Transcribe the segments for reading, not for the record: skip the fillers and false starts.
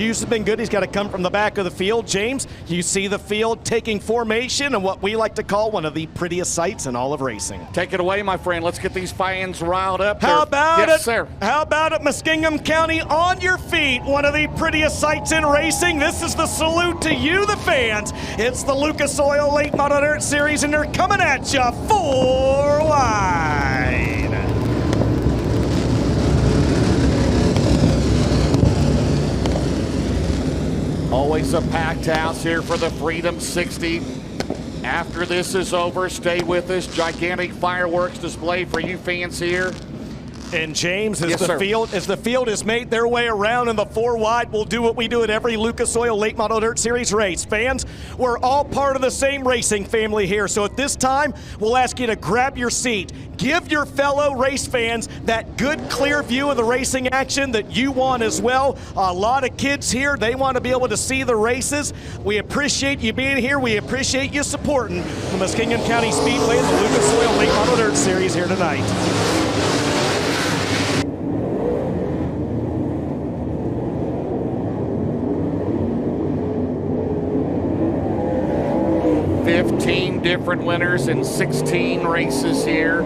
Hughes has been good. He's got to come from the back of the field. James, you see the field taking formation and what we like to call one of the prettiest sights in all of racing. Take it away, my friend. Let's get these fans riled up. How about yes, it? Sir. How about it, Muskingum County, on your feet? One of the prettiest sights in racing. This is the salute to you, the fans. It's the Lucas Oil Late Model Dirt Series, and they're coming at you 4 wide. Always a packed house here for the Freedom 60. After this is over, stay with us. Gigantic fireworks display for you fans here. And James, as yes, the field has made their way around in the 4 wide, we'll do what we do at every Lucas Oil Late Model Dirt Series race. Fans, we're all part of the same racing family here. So at this time, we'll ask you to grab your seat. Give your fellow race fans that good, clear view of the racing action that you want as well. A lot of kids here, they want to be able to see the races. We appreciate you being here. We appreciate you supporting the Muskingum County Speedway and the Lucas Oil Late Model Dirt Series here tonight. Different winners in 16 races here.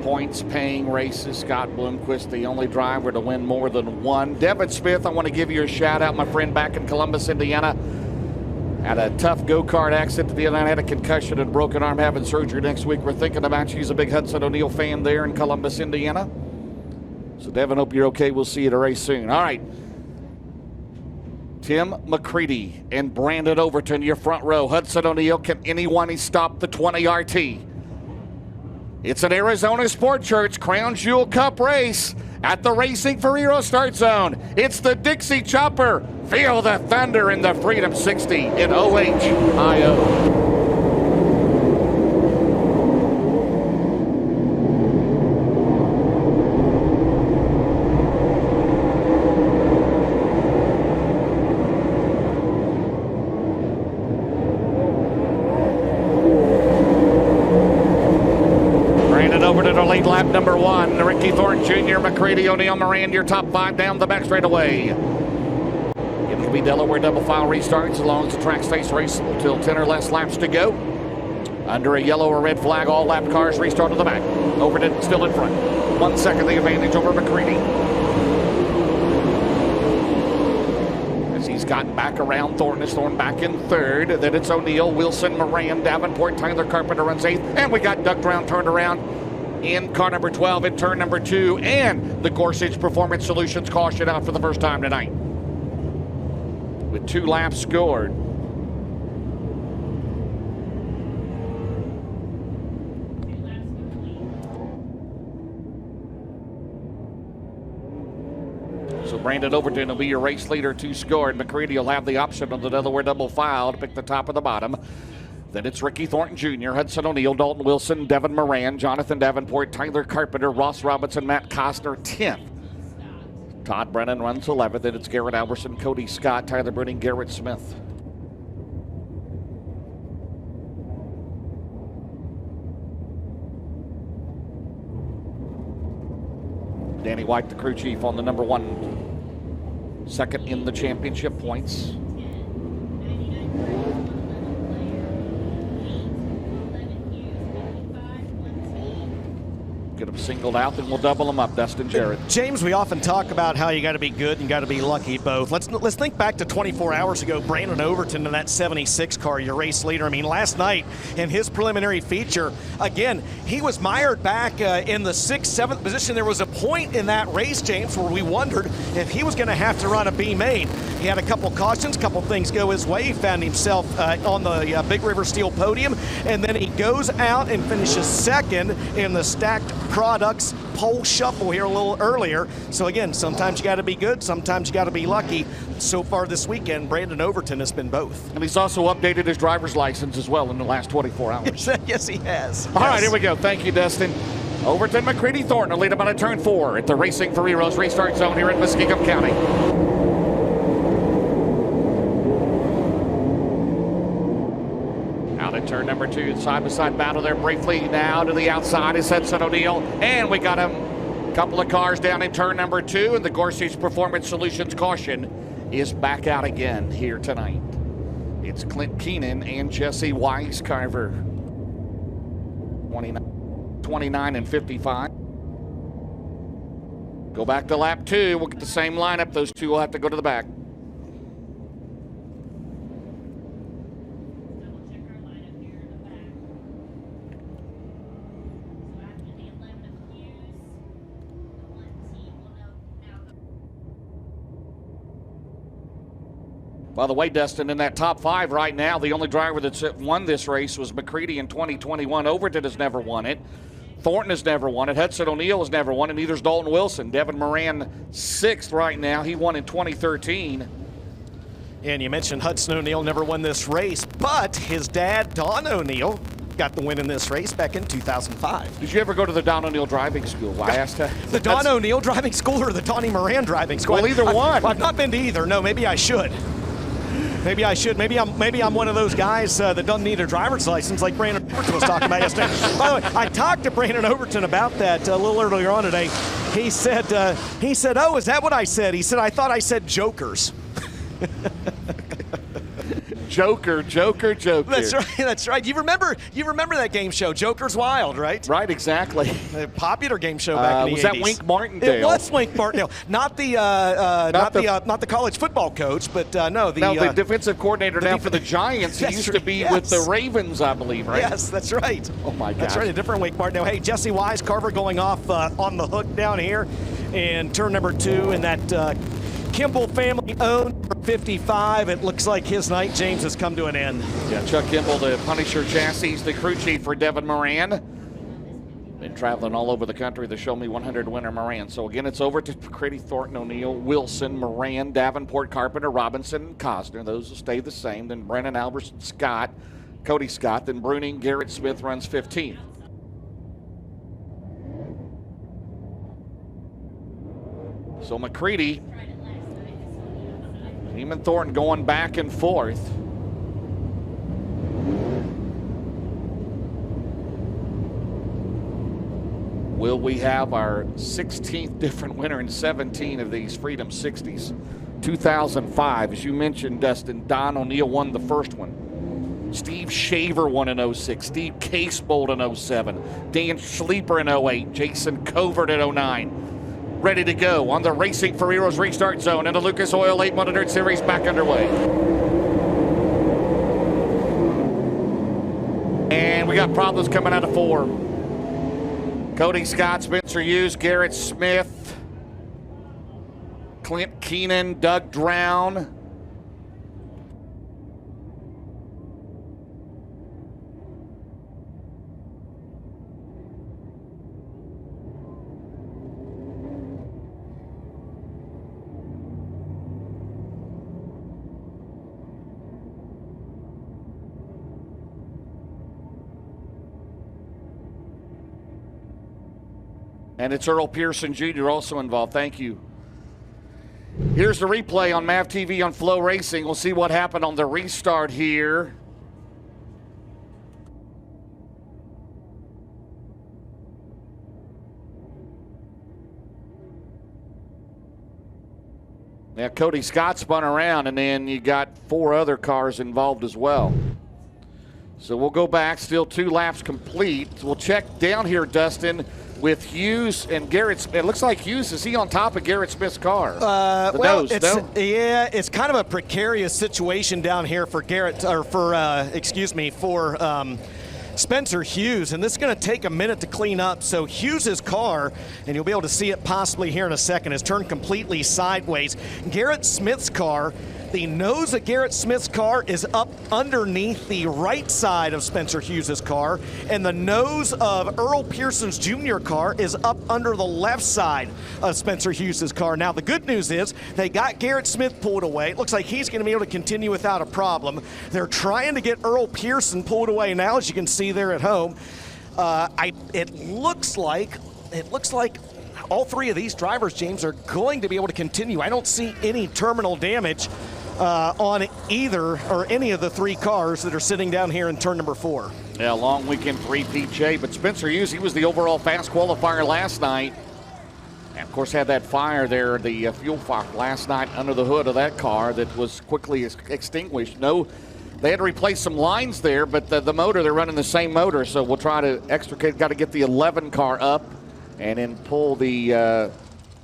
Points paying races. Scott Bloomquist, the only driver to win more than one. Devin Smith, I want to give you a shout out, my friend back in Columbus, Indiana. Had a tough go-kart accident the other night, had a concussion and broken arm, having surgery next week. We're thinking about you. He's a big Hudson O'Neal fan there in Columbus, Indiana. So Devin, hope you're okay. We'll see you at a race soon. All right. Tim McCready and Brandon Overton, your front row. Hudson O'Neal, can anyone stop the 20 RT? It's an Arizona Sport Church Crown Jewel Cup race at the Racing for Heroes start zone. It's the Dixie Chopper. Feel the thunder in the Freedom 60 in OHIO. Lap number 1, Ricky Thornton Jr., McCready, O'Neal, Moran, your top 5 down the back straightaway. It'll be Delaware double file restarts as long as the track stays raceable till 10 or less laps to go. Under a yellow or red flag, all lap cars restart to the back. Overton still in front. 1 second the advantage over McCready. As he's gotten back around Thornton, is Thornton back in third. Then it's O'Neal, Wilson, Moran, Davenport, Tyler Carpenter runs 8th. And we got ducked around, turned around in car number 12 in turn number 2, and the Gorsuch Performance Solutions caution out for the first time tonight. With 2 laps scored. So Brandon Overton will be your race leader, 2 scored. McCready will have the option on the Delaware double file to pick the top or the bottom. Then it's Ricky Thornton Jr., Hudson O'Neal, Dalton Wilson, Devin Moran, Jonathan Davenport, Tyler Carpenter, Ross Robinson, Matt Costner, 10th. Todd Brennan runs 11th. Then it's Garrett Alberson, Cody Scott, Tyler Bruning, Garrett Smith. Danny White, the crew chief, on the number 1. Second in the championship points. Get them singled out, then we'll double them up. Dustin Jarrett. James, we often talk about how you got to be good and got to be lucky both. Let's think back to 24 hours ago. Brandon Overton in that 76 car, your race leader. I mean, last night in his preliminary feature, again, he was mired back in the 6th, 7th position. There was a point in that race, James, where we wondered if he was going to have to run a B main. He had a couple cautions, couple things go his way. He found himself on the Big River Steel podium, and then he goes out and finishes 2nd in the stacked products pole shuffle here a little earlier. So again, sometimes you got to be good, sometimes you got to be lucky. So far this weekend, Brandon Overton has been both. And he's also updated his driver's license as well in the last 24 hours. Yes, he has. All right, here we go. Thank you, Dustin. Overton, McCready, Thornton will lead him on a turn 4 at the Racing for Heroes restart zone here in Muskingum County. Out at turn number 2, side-by-side battle there briefly. Now to the outside is Hudson O'Neal, and we got him Couple of cars down in turn number 2, and the Gorsuch Performance Solutions caution is back out again here tonight. It's Clint Keenan and Jesse Weiscarver. 29 and 55. Go back to lap 2. We'll get the same lineup. Those two will have to go to the back. By the way, Dustin, in that top 5 right now, the only driver that's won this race was McCready in 2021. Overton has never won it. Thornton has never won it. Hudson O'Neal has never won it. Neither's Dalton Wilson. Devin Moran 6th right now. He won in 2013. And you mentioned Hudson O'Neal never won this race, but his dad, Don O'Neal, got the win in this race back in 2005. Did you ever go to the Don O'Neal driving school? I asked her. The Don O'Neal driving school or the Donnie Moran driving school? Well, either one. I've not been to either. No, maybe I should. Maybe I should. Maybe I'm one of those guys that doesn't need a driver's license like Brandon Overton was talking about yesterday. By the way, I talked to Brandon Overton about that a little earlier on today. He said, "Oh, is that what I said?" He said, "I thought I said jokers." Joker. That's right. You remember that game show, Joker's Wild, right? Right, exactly. A popular game show back in the 80s. Was that Wink Martindale? It was Wink Martindale. Not the college football coach, but the defensive coordinator now for the Giants. He used to be with the Ravens, I believe, right? Yes, that's right. Oh my gosh. That's right, a different Wink Martindale. Hey, Jesse Weiscarver going off on the hook down here in turn number 2 in that Kimball family owned 55. It looks like his night, James, has come to an end. Yeah, Chuck Kimball, the Punisher Chassis, the crew chief for Devin Moran. Been traveling all over the country, the Show Me 100 winner Moran. So again, it's over to McCready, Thornton, O'Neal, Wilson, Moran, Davenport, Carpenter, Robinson, and Cosner. Those will stay the same. Then Brennan, Alberson, Scott, Cody Scott. Then Bruning, Garrett Smith runs 15. So McCready, Eamon Thornton going back and forth. Will we have our 16th different winner in 17 of these Freedom 60s? 2005, as you mentioned, Dustin, Don O'Neal won the first one. Steve Shaver won in 06. Steve Casebolt in 07. Dan Sleeper in 08. Jason Covert in 09. Ready to go on the Racing for Heroes restart zone, and the Lucas Oil 800 Series back underway. And we got problems coming out of 4. Cody Scott, Spencer Hughes, Garrett Smith, Clint Keenan, Doug Drown. And it's Earl Pearson Jr. also involved. Thank you. Here's the replay on MAV TV on Flow Racing. We'll see what happened on the restart here. Now, Cody Scott spun around, and then you got 4 other cars involved as well. So we'll go back, still 2 laps complete. We'll check down here, Dustin, with Hughes and Garrett Smith. It looks like Hughes, is he on top of Garrett Smith's car? It's kind of a precarious situation down here for Spencer Hughes, and this is going to take a minute to clean up. So Hughes's car, and you'll be able to see it possibly here in a second, is turned completely sideways. Garrett Smith's car, the nose of Garrett Smith's car is up underneath the right side of Spencer Hughes's car, and the nose of Earl Pearson's Jr. car is up under the left side of Spencer Hughes's car. Now, the good news is they got Garrett Smith pulled away. It looks like he's going to be able to continue without a problem. They're trying to get Earl Pearson pulled away now, as you can see there at home. It looks like all 3 of these drivers, James, are going to be able to continue. I don't see any terminal damage on either or any of the 3 cars that are sitting down here in turn number 4. Yeah, long weekend for EPJ, but Spencer Hughes, he was the overall fast qualifier last night. course, had that fire there, the fuel fire last night under the hood of that car that was quickly extinguished. No, they had to replace some lines there, but the motor, they're running the same motor, so we'll try to extricate. Got to get the 11 car up and then pull the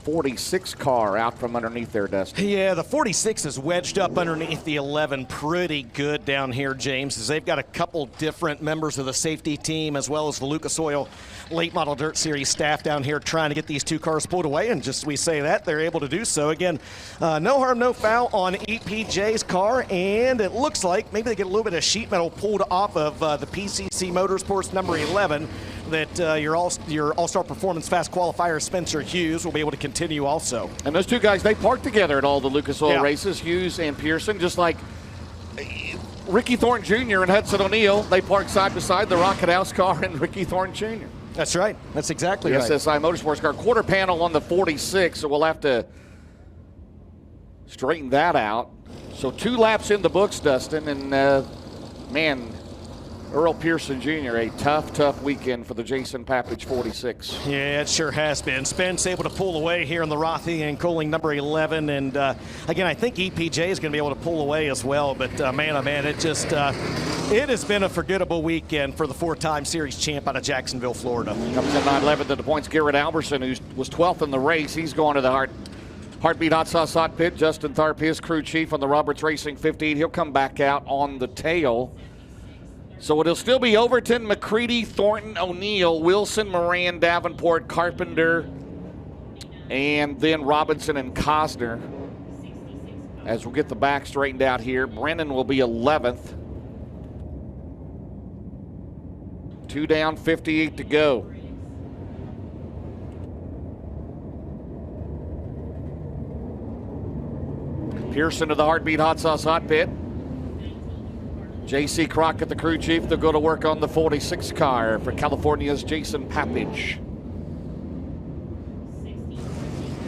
46 car out from underneath there, Dustin. Yeah, the 46 is wedged up underneath the 11 pretty good down here, James, as they've got a couple different members of the safety team as well as the Lucas Oil Late Model Dirt Series staff down here trying to get these two cars pulled away, and just we say that, they're able to do so. Again, no harm, no foul on EPJ's car, and it looks like maybe they get a little bit of sheet metal pulled off of the PCC Motorsports number 11, that your All-Star Performance Fast qualifier Spencer Hughes will be able to continue also. And those two guys, they parked together at all the Lucas Oil races, Hughes and Pearson, just like Ricky Thornton Jr. and Hudson O'Neal. They parked side by side, the Rocket House car and Ricky Thornton Jr. That's right. That's exactly right. SSI Motorsports car. Quarter panel on the 46, so we'll have to straighten that out. So 2 laps in the books, Dustin, and man, Earl Pearson Jr., a tough weekend for the Jason Papage 46. Yeah, it sure has been. Spence able to pull away here in the Rothy and Coling number 11. And again, I think EPJ is going to be able to pull away as well. But man, oh man, it just, it has been a forgettable weekend for the 4-time series champ out of Jacksonville, Florida. Comes in 9-11 to the points. Garrett Alberson, who was 12th in the race, he's going to the Heartbeat Hot Sauce Hot Pit. Justin Tharp, his crew chief on the Roberts Racing 15. He'll come back out on the tail. So it'll still be Overton, McCready, Thornton, O'Neal, Wilson, Moran, Davenport, Carpenter, and then Robinson and Cosner. As we'll get the back straightened out here, Brennan will be 11th. 2 down, 58 to go. Pearson to the Heartbeat Hot Sauce Hot Pit. J.C. Crockett, the crew chief, they'll go to work on the 46 car for California's Jason Papage.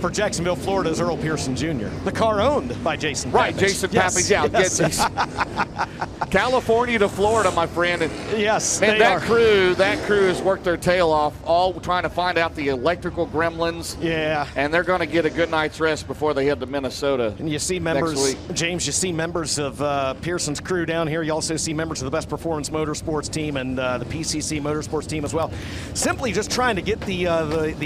For Jacksonville, Florida's Earl Pearson Jr. The car owned by Jason Papage. Right, Jason Papage, yeah. Yes. California to Florida, my friend. And yes, man, that crew has worked their tail off, all trying to find out the electrical gremlins. Yeah. And they're going to get a good night's rest before they head to Minnesota. And you see members, James, you see members of Pearson's crew down here. You also see members of the Best Performance Motorsports team and the PCC Motorsports team as well. Simply just trying to get the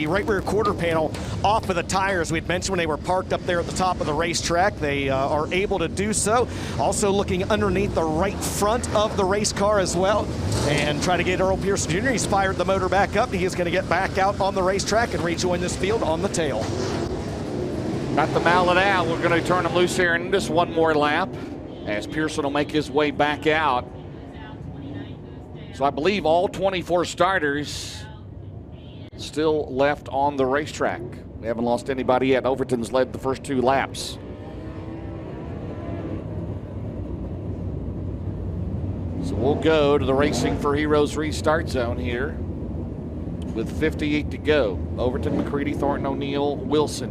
right rear quarter panel off of the tires. We'd mentioned when they were parked up there at the top of the racetrack. They are able to do so. Also looking underneath the right front of the race car as well, and try to get Earl Pearson Jr. He's fired the motor back up. He is going to get back out on the racetrack and rejoin this field on the tail. Got the mallet out. We're going to turn him loose here in just one more lap as Pearson will make his way back out. So I believe all 24 starters still left on the racetrack. We haven't lost anybody yet. Overton's led the first 2 laps. So we'll go to the Racing for Heroes restart zone here with 58 to go. Overton, McCready, Thornton, O'Neal, Wilson.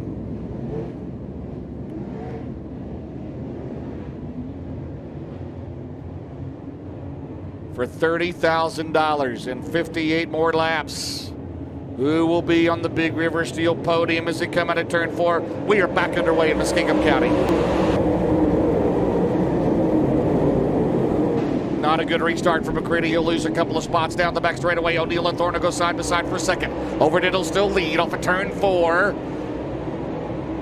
For $30,000 and 58 more laps. Who will be on the Big River Steel podium as they come out of turn 4? We are back underway in Muskingum County. Not a good restart for McCready. He'll lose a couple of spots down the back straightaway. O'Neal and Thornton go side by side for a second. Overton will still lead off of turn 4.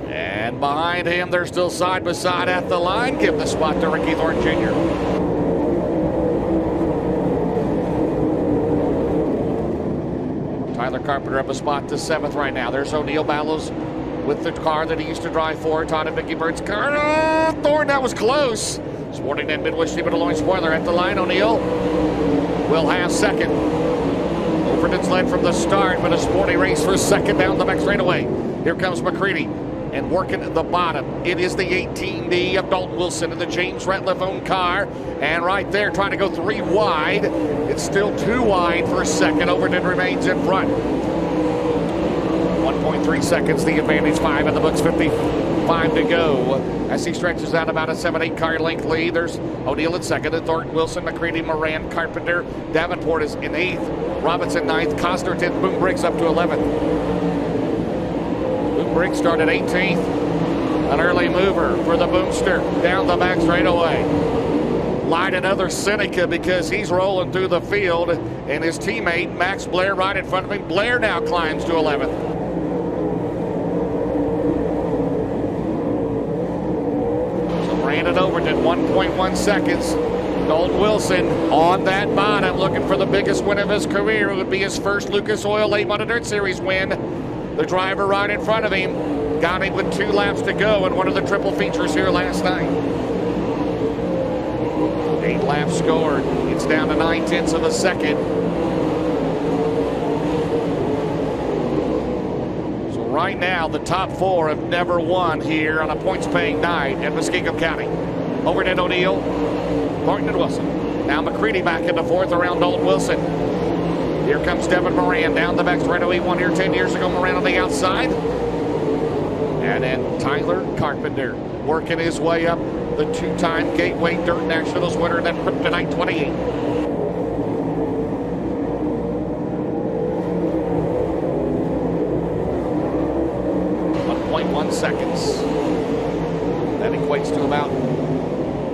And behind him, they're still side by side at the line. Give the spot to Ricky Thornton Jr. Tyler Carpenter up a spot to 7th right now. There's O'Neal Ballows with the car that he used to drive for. Todd and Mickey Bird's car. Oh, Thornton, that was close. Sporting and Midwest Stephen Alloy spoiler at the line. O'Neal will have second. Overton's led from the start, but a sporty race for second down the back straightaway. Here comes McCready and working at the bottom. It is the 18D of Dalton Wilson in the James Ratliff owned car. And right there, trying to go 3 wide. It's still 2 wide for a second. Overton remains in front. 1.3 seconds, the advantage. 5 in the books, 55 to go. As he stretches out about a 7-8 car length lead, there's O'Neal in second, and Thornton, Wilson, McCready, Moran, Carpenter. Davenport is in 8th. Robinson 9th. Costner 10th. Boom Briggs up to 11th. Brick started 18th. An early mover for the Boomster down the back straightaway. Light another Seneca because he's rolling through the field, and his teammate Max Blair right in front of him. Blair now climbs to 11th. So Brandon Overton, 1.1 seconds. Dalton Wilson on that bottom, looking for the biggest win of his career. It would be his first Lucas Oil Late Model Dirt Series win. The driver right in front of him got him with 2 laps to go in one of the triple features here last night. 8 laps scored. It's down to 9/10 of a second. So right now, the top 4 have never won here on a points-paying night at Muskingum County. Overton, O'Neill, Thornton, and Wilson. Now McCready back into 4th around Dalton Wilson. Here comes Devin Moran down the back straightaway. Won here 10 years ago. Moran on the outside. And then Tyler Carpenter working his way up. The 2-time Gateway Dirt Nationals winner, and then Kryptonite 28. 1.1 seconds. That equates to about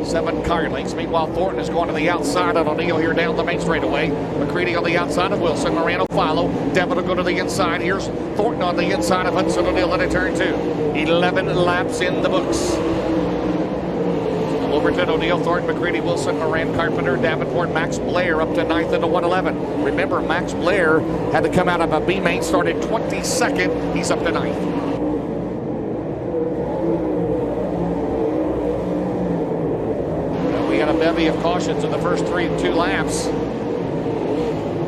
7 car lengths. Meanwhile, Thornton is going to the outside of O'Neill here down the main straightaway. McCready on the outside of Wilson. Morano follow. Devin will go to the inside. Here's Thornton on the inside of Hudson O'Neill at turn 2. 11 laps in the books. Overton, O'Neill, Thornton, McCready, Wilson, Moran, Carpenter, Davenport, Max Blair up to 9th into 111. Remember, Max Blair had to come out of a B main, started 22nd. He's up to 9th. Well, we had a bevy of cautions in the first 2 laps.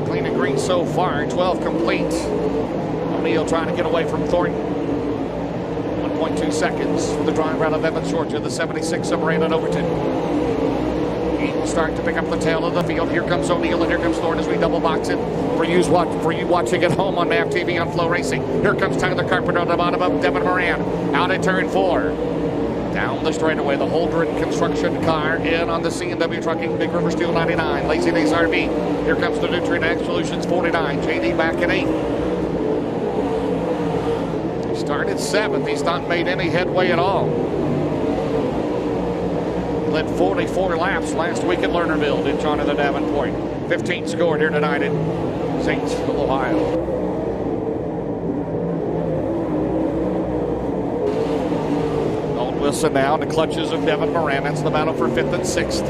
Clean and green so far, 12 complete. O'Neill trying to get away from Thornton. 1.2 seconds for the drive out of Evans Georgia, the 76 of Brandon Overton. He will start to pick up the tail of the field. Here comes O'Neill and here comes Thornton as we double box it. For you watching at home on MAV TV on Flow Racing. Here comes Tyler Carpenter on the bottom of Devin Moran. Out at turn 4. Down the straightaway, the Holdren construction car in on the C&W Trucking Big River Steel 99. Lazy Days RV. Here comes the Nutrient Ag Solutions 49. JD back at 8th. Started 7th. He's not made any headway at all. Led 44 laps last week at Lernerville, did Jonathan Davenport. 15 scored here tonight in Zanesville, Ohio. Dalton Wilson now in the clutches of Devin Moran. That's the battle for 5th and 6th.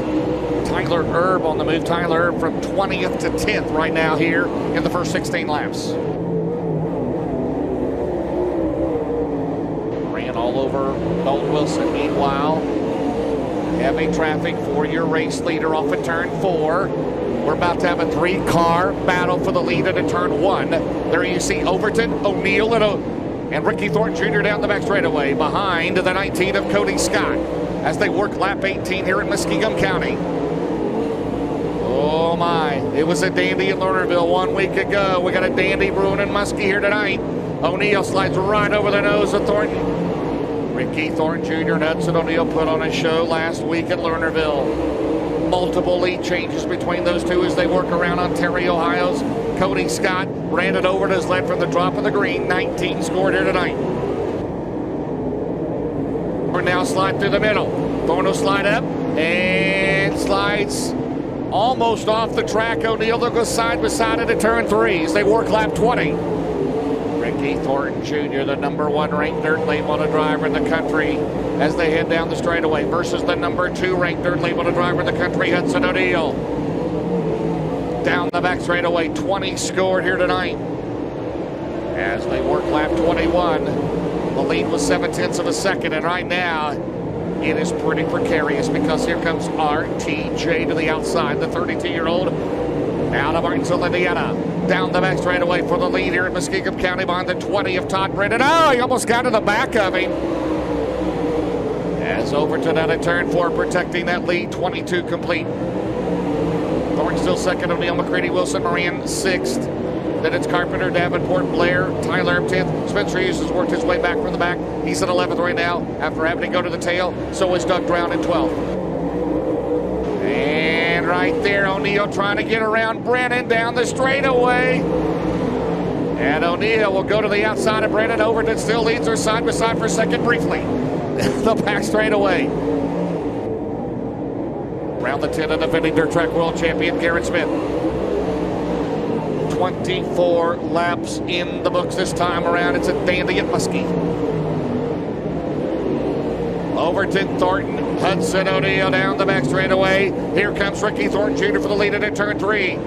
Tyler Erb on the move. Tyler Erb from 20th to 10th right now here in the first 16 laps. All over Dalton Wilson. Meanwhile, heavy traffic for your race leader off at turn 4. We're about to have a 3-car battle for the lead at turn 1. There you see Overton, O'Neill, and Ricky Thornton Jr. down the back straightaway behind the 19 of Cody Scott as they work lap 18 here in Muskingum County. Oh my, it was a dandy in Lernerville 1 week ago. We got a dandy brewing in Muskie here tonight. O'Neill slides right over the nose of Thornton. Ricky Thornton Jr. and Hudson O'Neill put on a show last week at Lernerville. Multiple lead changes between those two as they work around Ontario, Ohio's Cody Scott. Brandon Overton has led from the drop of the green. 19 scored here tonight. We're now slide through the middle. Thornton will slide up and slides almost off the track. O'Neill will go side by side into turn 3 as they work lap 20. Ricky Thornton Jr., the number 1 ranked dirt late model driver in the country, as they head down the straightaway versus the number 2 ranked dirt late model driver in the country, Hudson O'Neill. Down the back straightaway, 20 scored here tonight. As they work lap 21, the lead was 7/10 of a second, and right now it is pretty precarious because here comes RTJ to the outside, the 32-year-old out of Martinsville, Indiana. Down the back straightaway for the lead here in Muskingum County behind the 20 of Todd Brennan. Oh, he almost got to the back of him. As Overton out of turn 4, protecting that lead, 22 complete. Thornton still second, O'Neill, McCready, Wilson, Moran 6th. Then it's Carpenter, Davenport, Blair, Tyler 10th. Spencer Hughes has worked his way back from the back. He's at 11th right now after having to go to the tail. So is Doug Brown in 12th. And right there, O'Neill trying to get around Brennan down the straightaway. And O'Neill will go to the outside of Brandon Overton. Still leads her side by side for second briefly. The back straightaway. Round the 10 of the defending dirt track world champion Garrett Smith. 24 laps in the books this time around. It's a dandy at Muskie. Overton, Thornton, Hudson, O'Neill down the back straightaway. Here comes Ricky Thornton Jr. for the lead at turn 3.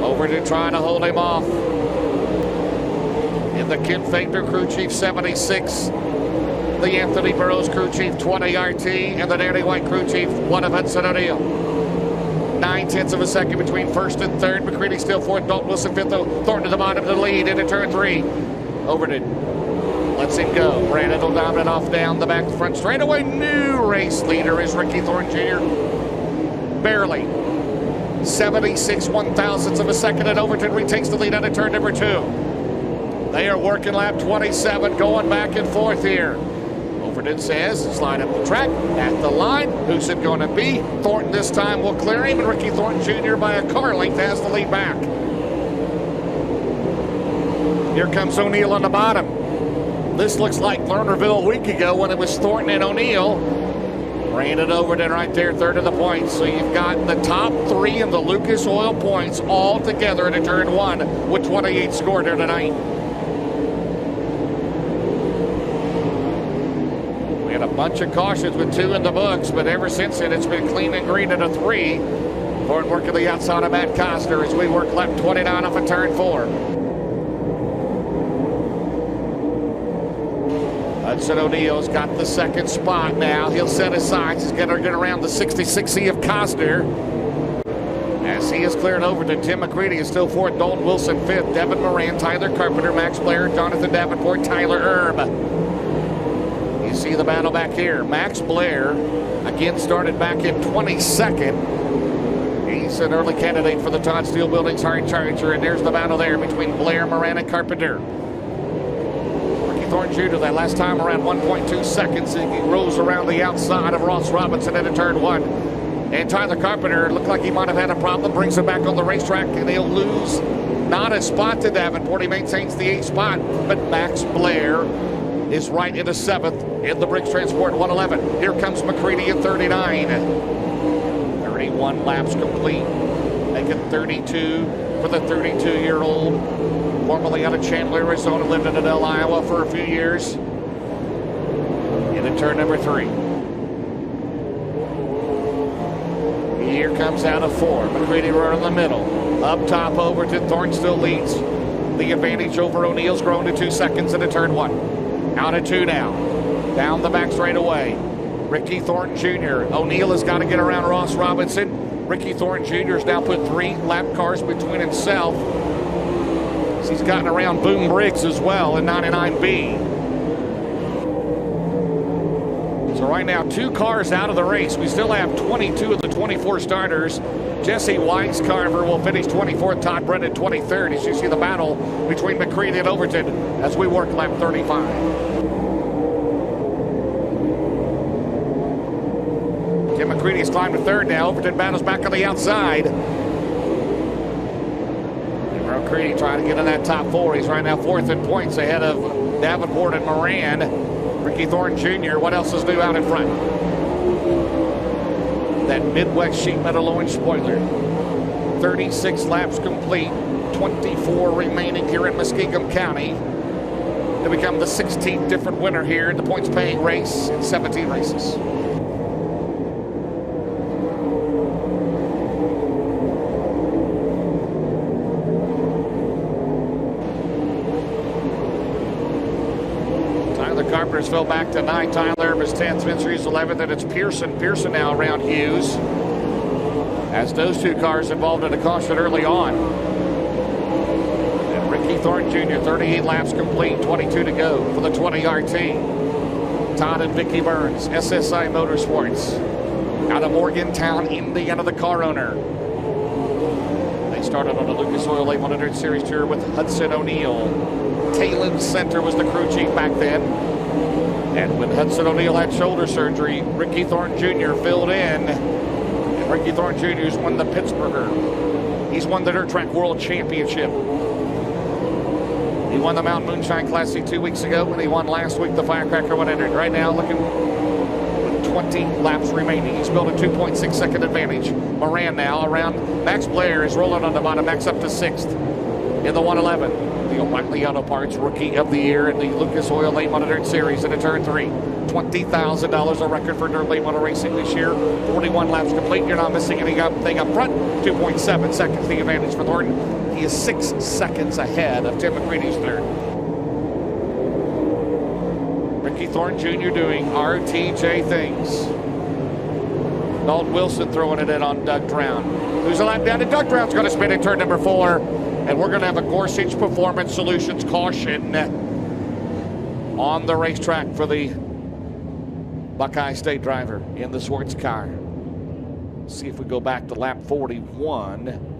Overton trying to hold him off. In the Ken Fader Crew Chief 76, the Anthony Burroughs Crew Chief 20 RT, and the Danny White Crew Chief 1 of Hudson O'Neill. 9/10 of a second between first and third. McCready still fourth. Dalton Wilson fifth. Thornton to the bottom of the lead into turn 3. Overton lets him go. Brandon will dominate off down the back front straightaway. New race leader is Ricky Thornton Jr. Barely. 76 1/1000ths of a second, and Overton retakes the lead out of turn number 2. They are working lap 27, going back and forth here. Overton says, slide up the track, at the line. Who's it going to be? Thornton this time will clear him, and Ricky Thornton Jr. by a car length has the lead back. Here comes O'Neill on the bottom. This looks like Lernerville a week ago when it was Thornton and O'Neill. Brandon Overton right there, third of the points. So you've got the top 3 in the Lucas Oil points all together in turn 1 with 28 scored there tonight. We had a bunch of cautions with 2 in the books, but ever since then it's been clean and green at a 3. Thornton working the outside of Matt Costner as we work lap 29 off of turn 4. Hudson O'Neill's got the second spot now. He'll set his sights. He's going to get around the 66E of Costner. As he is cleared over to Tim McCready is still fourth. Dalton Wilson fifth. Devin Moran, Tyler Carpenter, Max Blair, Jonathan Davenport, Tyler Erb. You see the battle back here. Max Blair, again, started back in 22nd. He's an early candidate for the Todd Steel Buildings Hard Charger. And there's the battle there between Blair, Moran, and Carpenter. Thornton Jr. that last time around 1.2 seconds. He rolls around the outside of Ross Robinson into turn 1. And Tyler Carpenter looked like he might have had a problem. Brings him back on the racetrack, and he'll lose not a spot to Davenport. He maintains the 8th spot, but Max Blair is right into 7th in the Briggs Transport 111. Here comes McCready at 39. 31 laps complete. Making 32 for the 32-year-old. Formerly out of Chandler, Arizona, lived in Adel, Iowa for a few years. Into turn number 3. Here comes out of 4. McCready right in the middle. Up top, Overton. Thornton still leads. The advantage over O'Neill's grown to 2 seconds into turn 1. Out of 2 now. Down the back straightaway. Ricky Thornton Jr. O'Neill has got to get around Ross Robinson. Ricky Thornton Jr. has now put 3 lap cars between himself. He's gotten around Boom Briggs as well in 99B. So right now, 2 cars out of the race. We still have 22 of the 24 starters. Jesse Weiscarver will finish 24th. Todd Brennan 23rd. As you see the battle between McCready and Overton as we work lap 35. Tim McCready has climbed to 3rd now. Overton battles back on the outside. McCready trying to get in that top 4. He's right now 4th in points ahead of Davenport and Moran. Ricky Thornton Jr. What else is new out in front? That Midwest sheet metal orange spoiler. 36 laps complete. 24 remaining here in Muskingum County to become the 16th different winner here in the points paying race in 17 races. Carpenter's fell back to 9. Tyler is 10th. Spencer Hughes 11th. And it's Pearson now around Hughes. As those 2 cars involved in a caution early on. And Ricky Thornton Jr. 38 laps complete. 22 to go for the 20 RT. Todd and Vicky Burns. SSI Motorsports. Out of Morgantown, Indiana, the car owner. They started on a Lucas Oil Late 100 Series tour with Hudson O'Neill. Talon Center was the crew chief back then. And when Hudson O'Neill had shoulder surgery, Ricky Thornton Jr. filled in. And Ricky Thornton Jr. has won the Pittsburgher. He's won the Dirt Track World Championship. He won the Mountain Moonshine Classic 2 weeks ago, and he won last week the Firecracker 100. Right now, looking with 20 laps remaining. He's built a 2.6 second advantage. Moran now around. Max Blair is rolling on the bottom. Max up to 6th in the 111. The O'Reilly Auto Parts Rookie of the Year in the Lucas Oil Late Model Series into turn 3. $20,000 a record for Dirt Late Model Racing this year. 41 laps complete. You're not missing anything up front. 2.7 seconds the advantage for Thornton. He is 6 seconds ahead of Tim McCready's third. Ricky Thornton Jr. doing RTJ things. Dalton Wilson throwing it in on Doug Drown. Who's a lap down, and Doug Drown's going to spin in turn number 4. And we're going to have a Gorsuch Performance Solutions caution on the racetrack for the Buckeye State driver in the Swartz car. See if we go back to lap 41.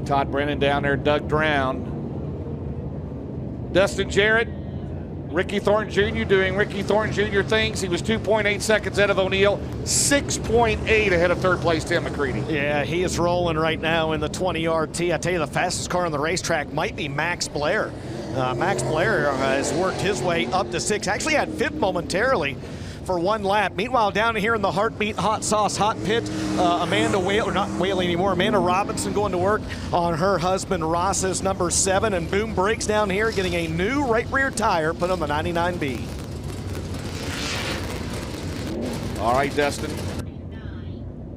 Todd Brennan down there, Doug Drown. Dustin Jarrett, Ricky Thornton Jr. doing Ricky Thornton Jr. things. He was 2.8 seconds ahead of O'Neill, 6.8 ahead of third place Tim McCready. Yeah, he is rolling right now in the 20 RT. I tell you, the fastest car on the racetrack might be Max Blair. Max Blair has worked his way up to 6. Actually had 5th momentarily for 1 lap. Meanwhile, down here in the Heartbeat Hot Sauce Hot Pit, Amanda Whale, or not Whaley anymore, Amanda Robinson going to work on her husband Ross's number 7, and Boom Brakes down here getting a new right rear tire put on the 99B. All right, Dustin.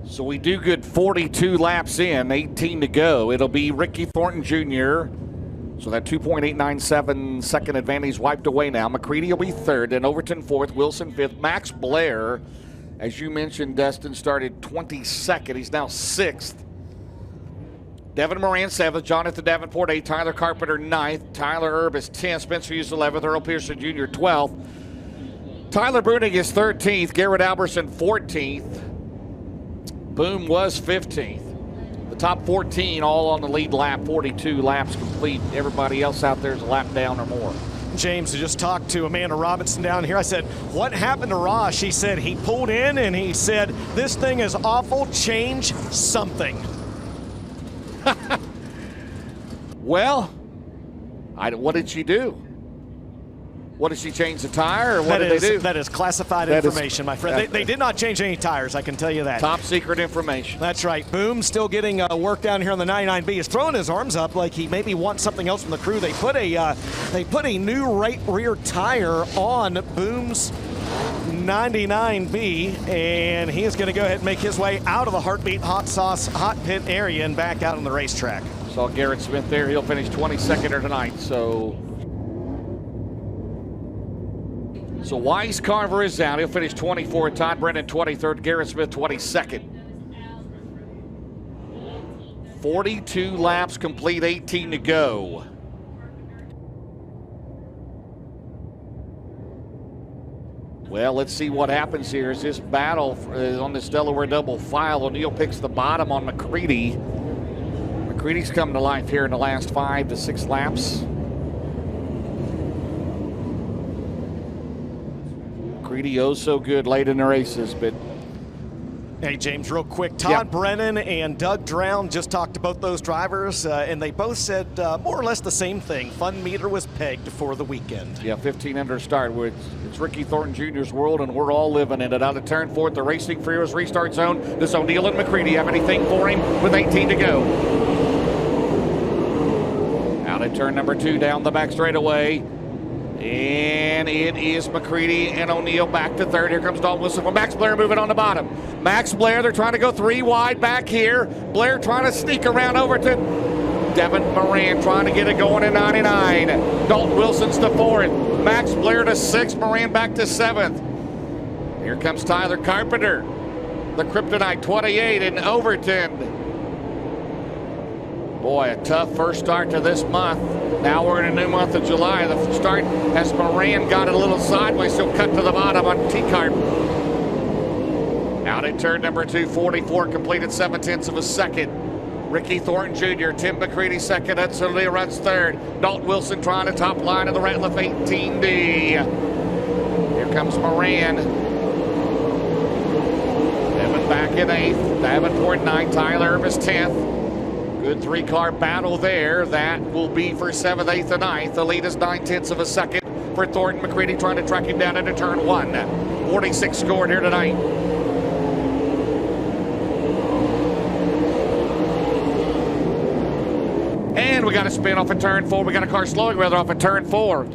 So we do good 42 laps in, 18 to go. It'll be Ricky Thornton Jr., so that 2.897 second advantage wiped away now. McCready will be 3rd, and Overton 4th, Wilson 5th. Max Blair, as you mentioned, Dustin, started 22nd. He's now 6th. Devin Moran 7th, Jonathan Davenport 8th, Tyler Carpenter 9th, Tyler Erb is 10th, Spencer Hughes 11th, Earl Pearson Jr. 12th. Tyler Bruning is 13th, Garrett Alberson 14th. Boom was 15th. The top 14 all on the lead lap, 42 laps complete. Everybody else out there is a lap down or more. James, I just talked to Amanda Robinson down here. I said, what happened to Ross? She said he pulled in and he said, this thing is awful, change something. Well, what did she do? What, did she change the tire, or what did they do? That is classified information, my friend. They did not change any tires, I can tell you that. Top secret information. That's right. Boom still getting work down here on the 99B. He's throwing his arms up like he maybe wants something else from the crew. They put a new right rear tire on Boom's 99B, and he is going to go ahead and make his way out of the Heartbeat Hot Sauce Hot Pit area and back out on the racetrack. Saw Garrett Smith there. He'll finish 22nd tonight. So Wise Carver is out. He'll finish 24th. Todd Brennan 23rd. Garrett Smith 22nd. 42 laps complete, 18 to go. Well, let's see what happens here as this battle on this Delaware double file. O'Neill picks the bottom on McCready. McCready's come to life here in the last 5 to 6 laps. McCready oh so good late in the races, but hey, James, real quick. Todd Brennan and Doug Drown just talked to both those drivers, and they both said more or less the same thing. Fun meter was pegged for the weekend. Yeah, 15 under start. It's Ricky Thornton Jr.'s world, and we're all living in it. Out of turn 4, the Racing Freeways restart zone. Does O'Neill and McCready have anything for him with 18 to go? Out of turn number 2, down the back straightaway. And it is McCready and O'Neill back to 3rd. Here comes Dalton Wilson. Max Blair moving on the bottom. Max Blair, they're trying to go 3 wide back here. Blair trying to sneak around Overton. Devin Moran trying to get it going in 99. Dalton Wilson's to 4th. Max Blair to 6th. Moran back to 7th. Here comes Tyler Carpenter. The Kryptonite 28 in Overton. Boy, a tough first start to this month. Now we're in a new month of July. The start as Moran got it a little sideways, so cut to the bottom on T-Carp. Out in turn number 2, 44, completed 7/10 of a second. Ricky Thornton Jr., Tim McCready second, Hudson O'Neal runs third. Dalton Wilson trying to top line of the Ratliff 18D. Here comes Moran. Devin back in 8th, Davenport 9th, Tyler Erb is 10th. Good three-car battle there. That will be for 7th, 8th, and 9th. The lead is 9/10 of a second for Thornton. McCready trying to track him down into turn 1. 46 scored here tonight. And we got a spin off at turn 4. We got a car slowing rather off at turn 4.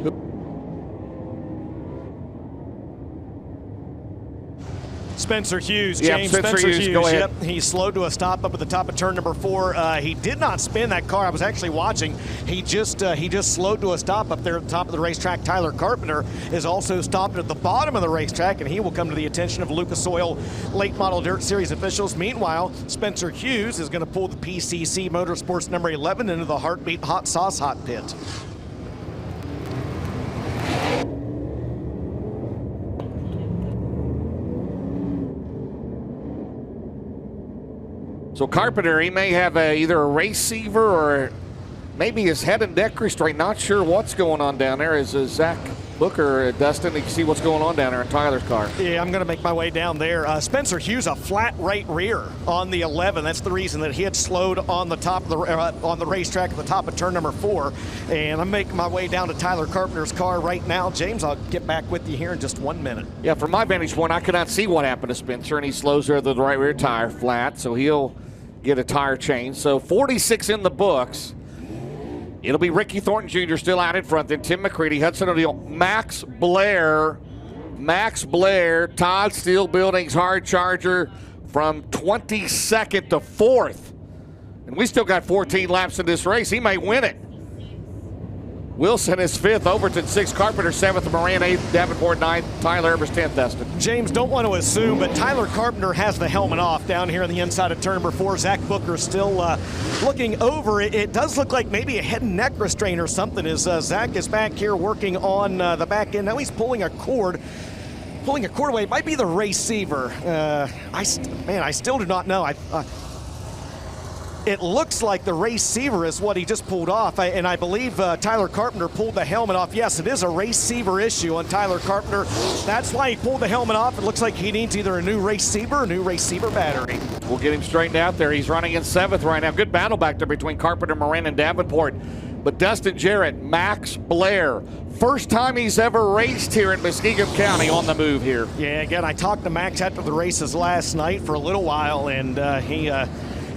Spencer Hughes, Yep, James Spencer Hughes, go ahead. Yep, he slowed to a stop up at the top of turn number 4. He did not spin that car. I was actually watching. He just slowed to a stop up there at the top of the racetrack. Tyler Carpenter is also stopped at the bottom of the racetrack, and he will come to the attention of Lucas Oil Late Model Dirt Series officials. Meanwhile, Spencer Hughes is going to pull the PCC Motorsports number 11 into the Heartbeat Hot Sauce Hot Pit. So Carpenter, he may have either a receiver or maybe his head and neck restraint. Not sure what's going on down there. Is Zach Booker, Dustin, you can see what's going on down there in Tyler's car. Yeah, I'm going to make my way down there. Spencer Hughes, a flat right rear on the 11. That's the reason that he had slowed on the top of the on the racetrack at the top of turn number 4. And I'm making my way down to Tyler Carpenter's car right now. James, I'll get back with you here in just 1 minute. Yeah, from my vantage point, I could not see what happened to Spencer, and he slows there the right rear tire flat, so he'll get a tire change. So 46 in the books. It'll be Ricky Thornton Jr. still out in front, then Tim McCready, Hudson O'Neal, Max Blair, Todd Steel Building's hard charger from 22nd to 4th. And we still got 14 laps in this race. He may win it. Wilson is 5th, Overton 6th, Carpenter 7th, Moran 8th, Davenport 9th, Tyler Evers 10th, Dustin. James, don't want to assume, but Tyler Carpenter has the helmet off down here on the inside of turn number 4. Zach Booker still looking over. It does look like maybe a head and neck restraint or something as Zach is back here working on the back end. Now he's pulling a cord away. It might be the receiver. I still do not know. It looks like the receiver is what he just pulled off, and I believe Tyler Carpenter pulled the helmet off. Yes, it is a receiver issue on Tyler Carpenter. That's why he pulled the helmet off. It looks like he needs either a new receiver or a new receiver battery. We'll get him straightened out there. He's running in 7th right now. Good battle back there between Carpenter, Moran, and Davenport. But Dustin Jarrett, Max Blair, first time he's ever raced here in Muskingum County, on the move here. Yeah, again, I talked to Max after the races last night for a little while, and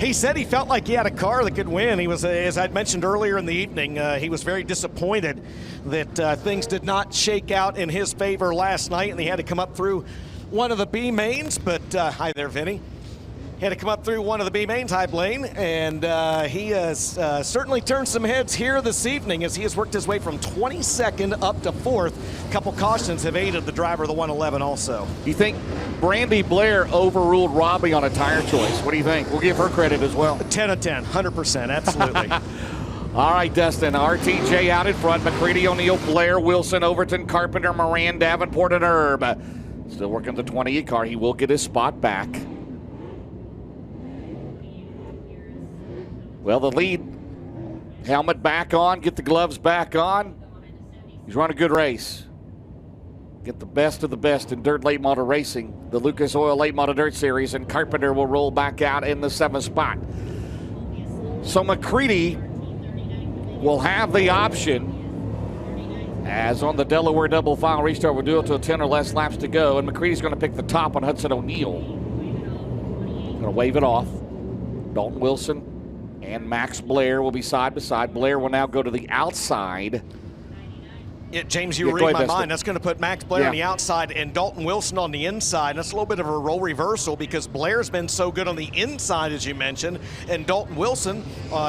he said he felt like he had a car that could win. He was, as I'd mentioned earlier in the evening, he was very disappointed that things did not shake out in his favor last night, and he had to come up through one of the B mains. But hi there, Vinny. He had to come up through one of the B mains, hi Blaine, and he has certainly turned some heads here this evening as he has worked his way from 22nd up to 4th. A couple cautions have aided the driver of the 111 also. You think Brandy Blair overruled Robbie on a tire choice? What do you think? We'll give her credit as well. 10 of 10, 100%, absolutely. All right, Dustin, RTJ out in front. McCready, O'Neal, Blair, Wilson, Overton, Carpenter, Moran, Davenport, and Erb. Still working the 28 car. He will get his spot back. Well, the lead, helmet back on, get the gloves back on. He's run a good race. Get the best of the best in dirt late model racing, the Lucas Oil Late Model Dirt Series, and Carpenter will roll back out in the 7th spot. So McCready will have the option, as on the Delaware double file restart, we'll do it to 10 or less laps to go, and McCready's going to pick the top on Hudson O'Neal. Going to wave it off. Dalton Wilson and Max Blair will be side by side. Blair will now go to the outside. Yeah, James, you read my mind. That's going to put Max Blair on the outside and Dalton Wilson on the inside. That's a little bit of a role reversal because Blair's been so good on the inside, as you mentioned, and Dalton Wilson,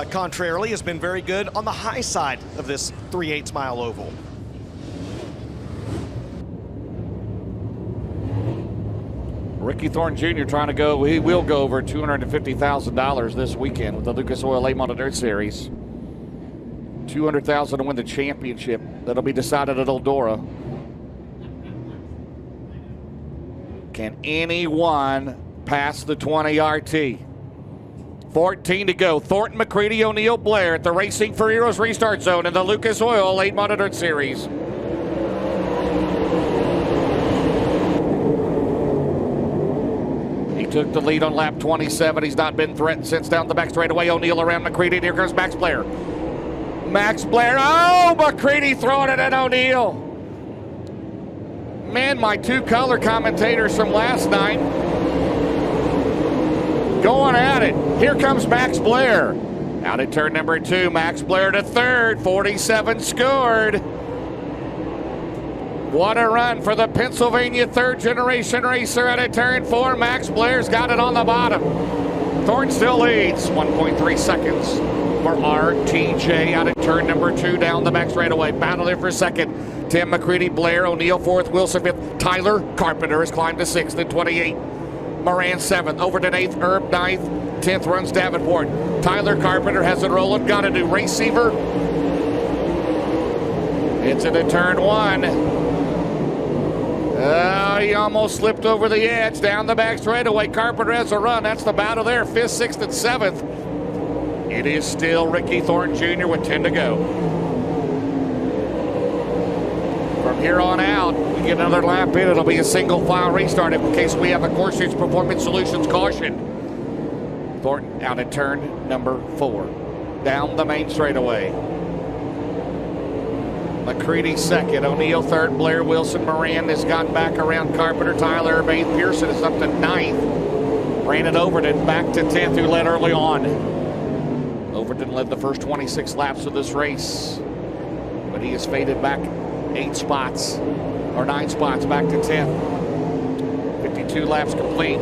contrarily, has been very good on the high side of this 3/8 mile oval. Ricky Thornton Jr. trying to go, he will go over $250,000 this weekend with the Lucas Oil Late Model Dirt Series. $200,000 to win the championship. That'll be decided at Eldora. Can anyone pass the 20 RT? 14 to go. Thornton, McCready, O'Neill, Blair at the Racing for Heroes restart zone in the Lucas Oil late monitored series. He took the lead on lap 27. He's not been threatened since down the back straightaway. O'Neill around McCready. And here comes Max Blair. Max Blair. Oh, McCready throwing it at O'Neill. Man, my two color commentators from last night going at it. Here comes Max Blair. Out at turn number 2, Max Blair to third. 47 scored. What a run for the Pennsylvania third generation racer out at turn 4. Max Blair's got it on the bottom. Thornton still leads. 1.3 seconds for RTJ out at turn number 2 down the back straightaway. Battle there for second. Tim McCready, Blair, O'Neill fourth, Wilson fifth. Tyler Carpenter has climbed to 6th at 28. Moran 7th, Overton 8th, Herb 9th, 10th runs Davenport. Tyler Carpenter has it rolling, got a new receiver. It's into turn 1. He almost slipped over the edge, down the back straightaway. Carpenter has a run, that's the battle there, 5th, 6th, and 7th. It is still Ricky Thornton Jr. with 10 to go. From here on out, we get another lap in. It'll be a single file restart in case we have a Corsairs Performance Solutions caution. Thornton out at turn number 4. Down the main straightaway. McCready second, O'Neill third, Blair, Wilson, Moran has gotten back around Carpenter, Tyler, Urban, Pearson is up to 9th. Brandon Overton back to 10th, who led early on. Overton led the first 26 laps of this race, but he has faded back 8 spots, or 9 spots back to 10th. 52 laps complete.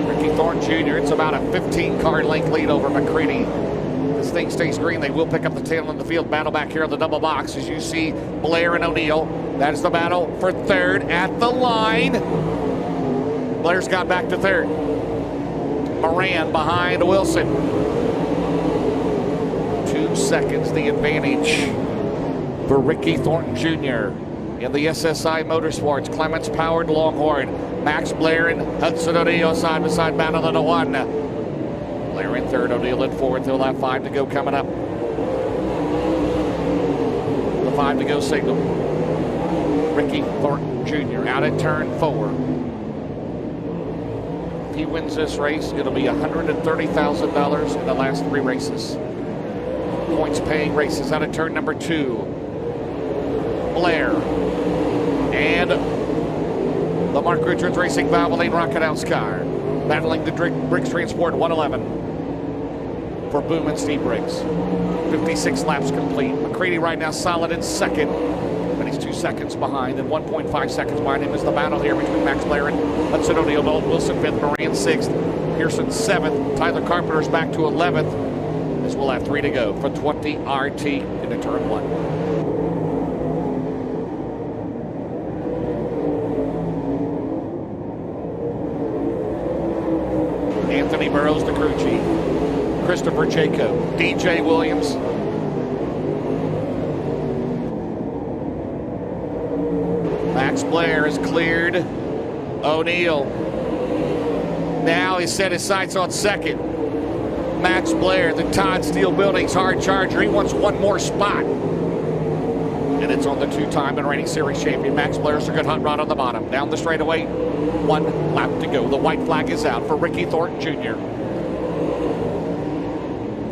Ricky Thornton Jr., it's about a 15-car length lead over McCready. This thing stays green, they will pick up the tail in the field. Battle back here on the double box as you see Blair and O'Neill. That is the battle for third at the line. Blair's got back to third. Moran behind Wilson. 2 seconds the advantage for Ricky Thornton Jr. in the SSI Motorsports Clements powered Longhorn. Max Blair and Hudson O'Neill side by side battle into 1. Blair in third, O'Neill in fourth. They'll have 5 to go coming up. The 5 to go signal. Ricky Thornton Jr. out at turn 4. If he wins this race, it'll be $130,000 in the last 3 races. Points paying races out at turn number 2. Blair and the Mark Richards Racing Valvoline Rocket House car battling the Briggs Transport 111 for Boom and Steve Briggs. 56 laps complete. McCready right now solid in second, but he's 2 seconds behind, and 1.5 seconds behind him is the battle here between Max Blair and Hudson O'Neill. Dalton Wilson 5th, Moran 6th, Pearson 7th, Tyler Carpenter's back to 11th, as we'll have 3 to go for 20 RT into turn 1. Anthony Burrows, the crew chief. Christopher Jacob, DJ Williams. Max Blair is cleared. O'Neill. Now he's set his sights on second. Max Blair, the Todd Steel Building's hard charger. He wants one more spot. And it's on the 2-time and reigning series champion. Max Blair's a good hot rod on the bottom. Down the straightaway, 1 lap to go. The white flag is out for Ricky Thornton Jr.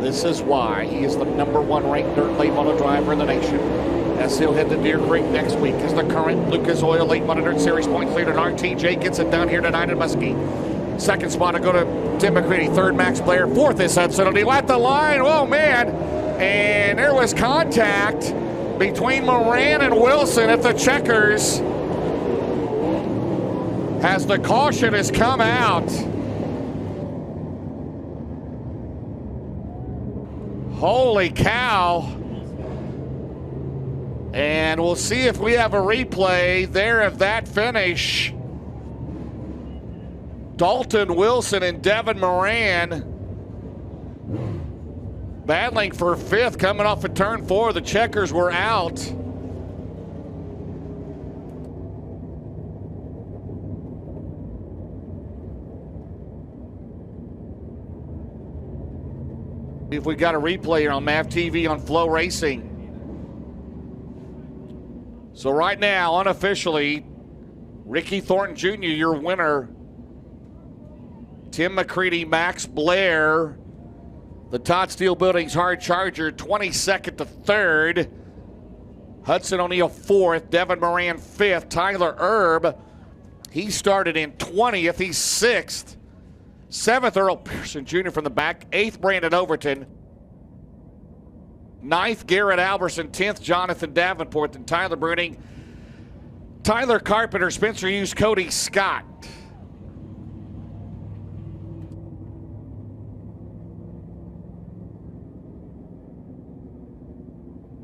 This is why he is the #1 ranked dirt late model driver in the nation. As he'll head to Deer Creek next week as the current Lucas Oil late monitored series points leader. And RTJ gets it done here tonight in Muskie. Second spot will go to Tim McCready. Third, Max Blair. Fourth is Hudson O'Neill at the line. Oh, man. And there was contact between Moran and Wilson at the checkers as the caution has come out. Holy cow. And we'll see if we have a replay there of that finish. Dalton Wilson and Devin Moran battling for 5th coming off of turn 4. The checkers were out. If we got a replay here on MAV TV on Flow Racing. So right now, unofficially, Ricky Thornton Jr., your winner. Tim McCready, Max Blair, the Todd Steele Building's hard charger, 22nd to 3rd. Hudson O'Neal 4th, Devin Moran 5th, Tyler Erb, he started in 20th, he's 6th. 7th, Earl Pearson Jr. from the back, 8th, Brandon Overton. 9th, Garrett Alberson, 10th, Jonathan Davenport, and Tyler Bruning, Tyler Carpenter, Spencer Hughes, Cody Scott.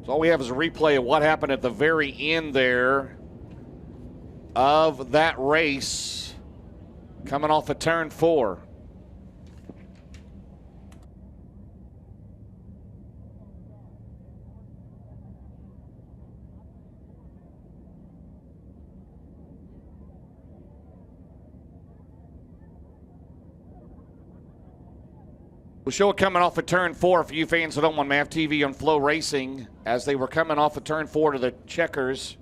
So all we have is a replay of what happened at the very end there of that race coming off of turn 4. We'll show it coming off of turn 4 for you fans that don't want MAV TV on Flow Racing as they were coming off of turn 4 to the checkers.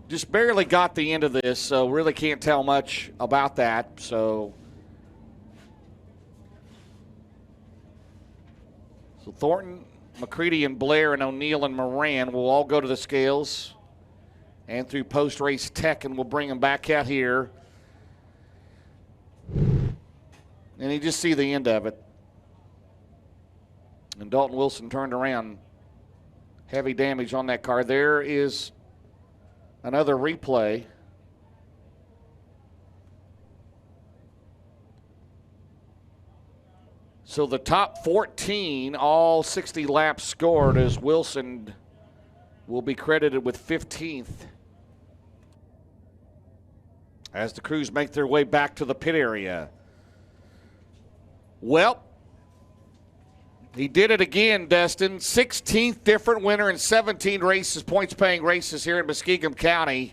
Just barely got the end of this, so really can't tell much about that. So Thornton, McCready, and Blair, and O'Neal and Moran will all go to the scales and through post-race tech, and we'll bring them back out here. And you just see the end of it. And Dalton Wilson turned around. Heavy damage on that car. There is another replay. So the top 14, all 60 laps scored, as Wilson will be credited with 15th. As the crews make their way back to the pit area. Well, he did it again, Destin. 16th different winner in 17 races, points-paying races here in Muskingum County.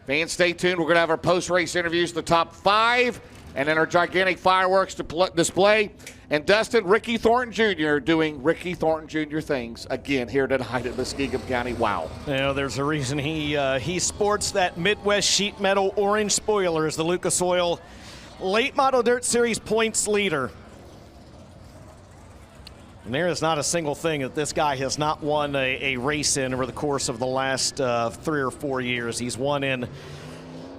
Fans, stay tuned. We're going to have our post-race interviews, the top 5, and then our gigantic fireworks display. And Dustin, Ricky Thornton Jr. doing Ricky Thornton Jr. things again here tonight at Muskingum County. Wow. You know, there's a reason he sports that Midwest sheet metal orange spoiler as the Lucas Oil Late Model Dirt Series points leader. And there is not a single thing that this guy has not won a race in over the course of the last 3 or 4 years. He's won in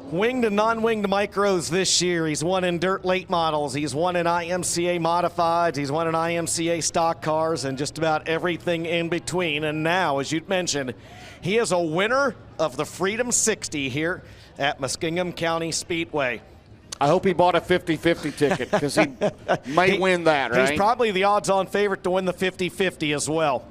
winged and non-winged micros this year. He's won in dirt late models. He's won in IMCA modifieds. He's won in IMCA stock cars and just about everything in between. And now, as you'd mentioned, he is a winner of the Freedom 60 here at Muskingum County Speedway. I hope he bought a 50-50 ticket because he might win that, right? He's probably the odds-on favorite to win the 50-50 as well.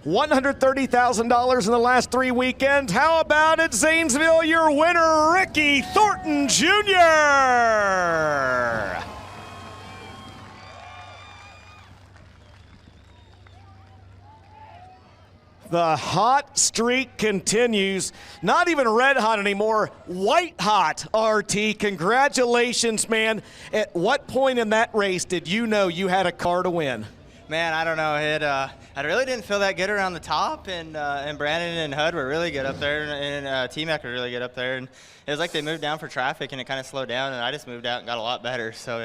$130,000 in the last 3 weekends. How about it, Zanesville? Your winner, Ricky Thornton Jr. The hot streak continues. Not even red hot anymore, white hot, RT. Congratulations, man. At what point in that race did you know you had a car to win? Man, I don't know. I really didn't feel that good around the top, and Brandon and Hud were really good up there, and T-Mac were really good up there. And it was like they moved down for traffic, and it kind of slowed down, and I just moved out and got a lot better. So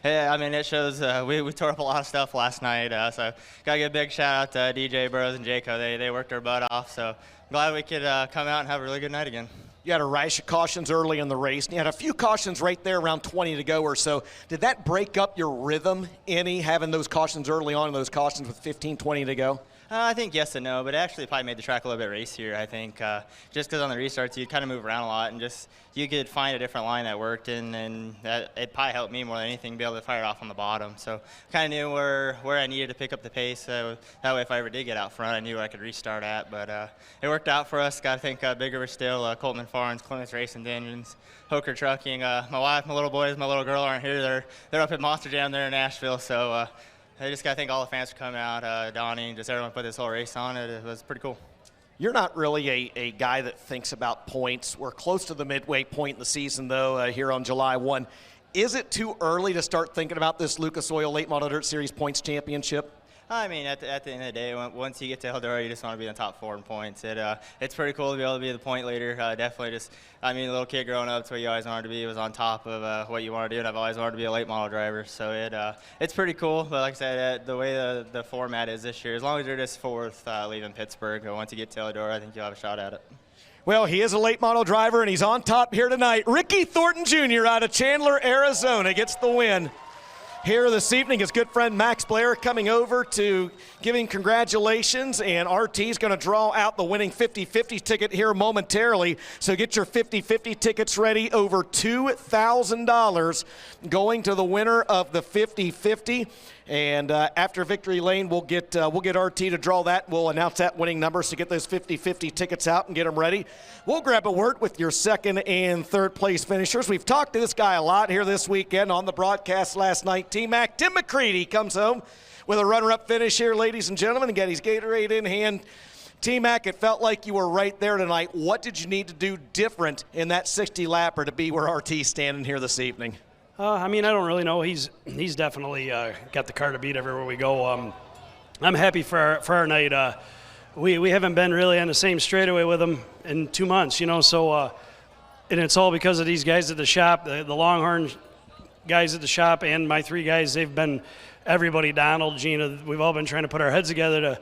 I mean, it shows we tore up a lot of stuff last night. So got to give a big shout out to DJ Burrows and Jaco. They worked their butt off. So glad we could come out and have a really good night again. You had a rash of cautions early in the race, and you had a few cautions right there around 20 to go or so. Did that break up your rhythm any, having those cautions early on and those cautions with 15, 20 to go? I think yes and no, but it actually probably made the track a little bit racier, I think. Just because on the restarts, you kind of move around a lot, and just you could find a different line that worked, and that it probably helped me more than anything be able to fire it off on the bottom. So kind of knew where I needed to pick up the pace. That way, if I ever did get out front, I knew where I could restart at. But it worked out for us. Got to thank Big River Steel, Coltman Farms, Clements Racing Engines, Hoker Trucking. My wife, my little boys, my little girl aren't here. They're up at Monster Jam there in Nashville. So I just got to thank all the fans for coming out, Donnie, just everyone put this whole race on. It was pretty cool. You're not really a guy that thinks about points. We're close to the midway point in the season, though, here on July 1. Is it too early to start thinking about this Lucas Oil Late Model Dirt Series Points Championship? I mean, at the end of the day, once you get to Eldora, you just want to be in the top 4 in points. It's pretty cool to be able to be the point leader. Definitely just, I mean, a little kid growing up, it's what you always wanted to be. It was on top of what you want to do, and I've always wanted to be a late model driver. So it's pretty cool. But like I said, the way the format is this year, as long as you're just fourth leaving Pittsburgh, once you get to Eldora, I think you'll have a shot at it. Well, he is a late model driver, and he's on top here tonight. Ricky Thornton Jr. out of Chandler, Arizona gets the win. Here this evening, his good friend Max Blair coming over to give him congratulations, and RT's going to draw out the winning 50-50 ticket here momentarily. So get your 50-50 tickets ready. Over $2,000 going to the winner of the 50-50. And after Victory Lane, we'll get RT to draw that. We'll announce that winning numbers to get those 50-50 tickets out and get them ready. We'll grab a word with your second and third place finishers. We've talked to this guy a lot here this weekend on the broadcast last night. T-Mac, Tim McCready comes home with a runner-up finish here, ladies and gentlemen, and got his Gatorade in hand. T-Mac, it felt like you were right there tonight. What did you need to do different in that 60-lapper to be where RT's standing here this evening? I mean, I don't really know. He's definitely got the car to beat everywhere we go. I'm happy for our night. We haven't been really on the same straightaway with him in 2 months, you know. So, and it's all because of these guys at the shop, the Longhorn guys at the shop, and my 3 guys. They've been everybody. Donald, Gina. We've all been trying to put our heads together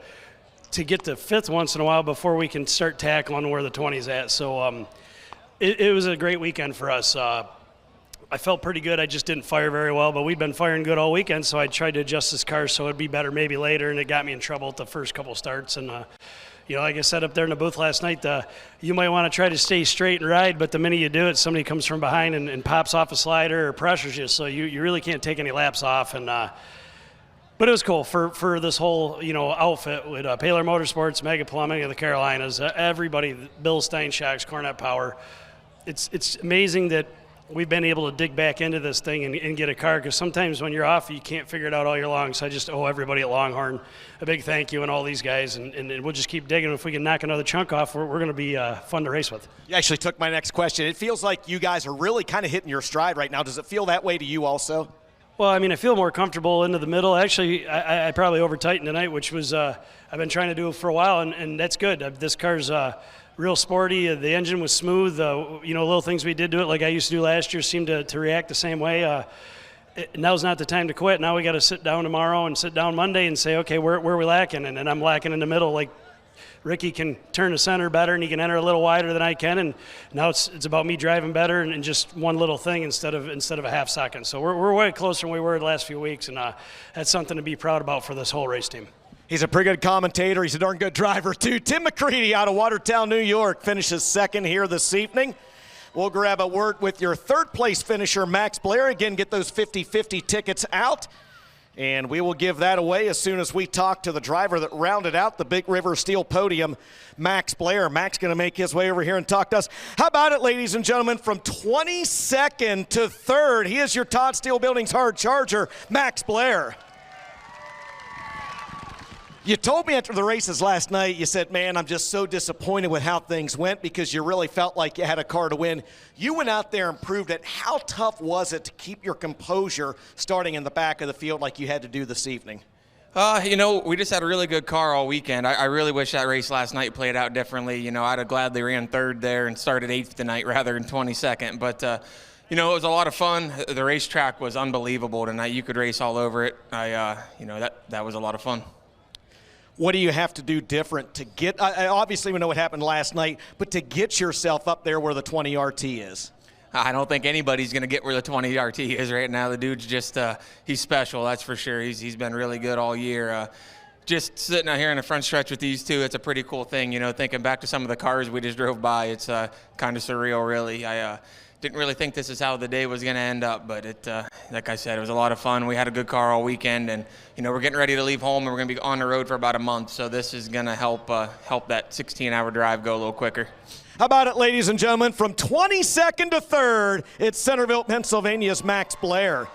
to get to 5th once in a while before we can start tackling where the 20's at. So, it was a great weekend for us. I felt pretty good. I just didn't fire very well, but we'd been firing good all weekend, so I tried to adjust this car so it'd be better maybe later, and it got me in trouble at the first couple starts. And, you know, like I said up there in the booth last night, you might want to try to stay straight and ride, but the minute you do it, somebody comes from behind and pops off a slider or pressures you, so you really can't take any laps off. And but it was cool for this whole, you know, outfit with Paler Motorsports, Mega Plumbing of the Carolinas, everybody, Bill Steinschacks, Cornet Power. It's amazing that we've been able to dig back into this thing and get a car, because sometimes when you're off, you can't figure it out all year long. So I just owe everybody at Longhorn a big thank you and all these guys, and we'll just keep digging. If we can knock another chunk off, we're going to be fun to race with. You actually took my next question. It feels like you guys are really kind of hitting your stride right now. Does it feel that way to you also? Well, I mean, I feel more comfortable into the middle. Actually, I probably over-tightened tonight, which was I've been trying to do it for a while, and that's good. This car's real sporty. The engine was smooth. You know, little things we did to it, like I used to do last year, seemed to react the same way. Now's not the time to quit. Now we got to sit down tomorrow and sit down Monday and say, okay, where are we lacking? And I'm lacking in the middle. Like Ricky can turn the center better and he can enter a little wider than I can. And now it's about me driving better and just one little thing instead of a half second. So we're way closer than we were the last few weeks, and that's something to be proud about for this whole race team. He's a pretty good commentator. He's a darn good driver, too. Tim McCready out of Watertown, New York, finishes second here this evening. We'll grab a word with your third-place finisher, Max Blair. Again, get those 50-50 tickets out. And we will give that away as soon as we talk to the driver that rounded out the Big River Steel podium, Max Blair. Max going to make his way over here and talk to us. How about it, ladies and gentlemen, from 22nd to 3rd, he is your Todd Steel Building's hard charger, Max Blair. You told me after the races last night, you said, man, I'm just so disappointed with how things went because you really felt like you had a car to win. You went out there and proved it. How tough was it to keep your composure starting in the back of the field like you had to do this evening? You know, we just had a really good car all weekend. I really wish that race last night played out differently. You know, I'd have gladly ran 3rd there and started 8th tonight rather than 22nd. But, you know, it was a lot of fun. The racetrack was unbelievable tonight. You could race all over it. You know, that was a lot of fun. What do you have to do different to get, obviously we know what happened last night, but to get yourself up there where the 20 RT is? I don't think anybody's going to get where the 20 RT is right now. The dude's just, he's special, that's for sure. He's been really good all year. Just sitting out here in the front stretch with these two, it's a pretty cool thing. You know, thinking back to some of the cars we just drove by, it's kind of surreal, really. I didn't really think this is how the day was going to end up, but it, like I said, it was a lot of fun. We had a good car all weekend, and you know we're getting ready to leave home, and we're going to be on the road for about a month. So this is going to help that 16-hour drive go a little quicker. How about it, ladies and gentlemen? From 22nd to 3rd, it's Centerville, Pennsylvania's Max Blair.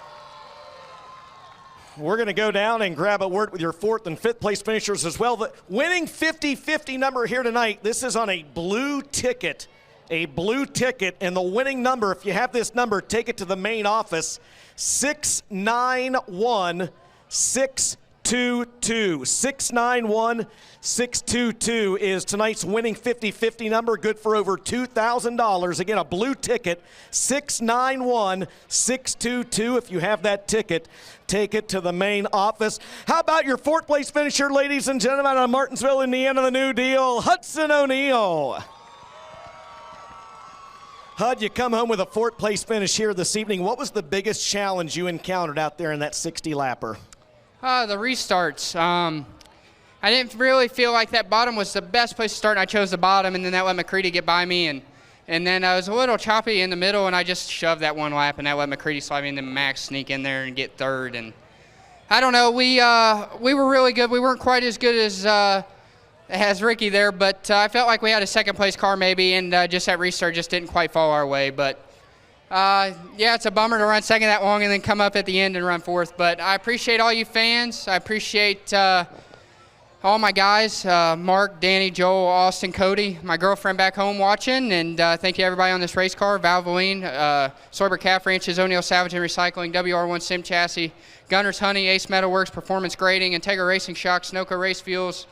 We're going to go down and grab a word with your 4th and 5th place finishers as well. The winning 50-50 number here tonight, this is on a blue ticket a blue ticket, and the winning number, if you have this number, take it to the main office, 691622. 691622 is tonight's winning 50-50 number, good for over $2,000. Again, a blue ticket, 691622. If you have that ticket, take it to the main office. How about your fourth place finisher, ladies and gentlemen, out of Martinsville, Indiana, the New Deal, Hudson O'Neal. Hud, you come home with a fourth place finish here this evening. What was the biggest challenge you encountered out there in that 60-lapper? The restarts. I didn't really feel like that bottom was the best place to start, and I chose the bottom, and then that let McCready get by me, and then I was a little choppy in the middle, and I just shoved that one lap, and that let McCready slide me, and then Max sneak in there and get third. And I don't know, we were really good. We weren't quite as good as Ricky there, but I felt like we had a second-place car maybe, and just that restart just didn't quite fall our way. But yeah, it's a bummer to run second that long and then come up at the end and run fourth. But I appreciate all you fans. I appreciate all my guys, Mark, Danny, Joel, Austin, Cody, my girlfriend back home watching, and thank you everybody on this race car, Valvoline, Soyber Calf Ranches, O'Neal Salvage and Recycling, WR1 Sim Chassis, Gunner's Honey, Ace Metalworks, Performance Grading, Integra Racing Shocks, Sunoco Race Fuels,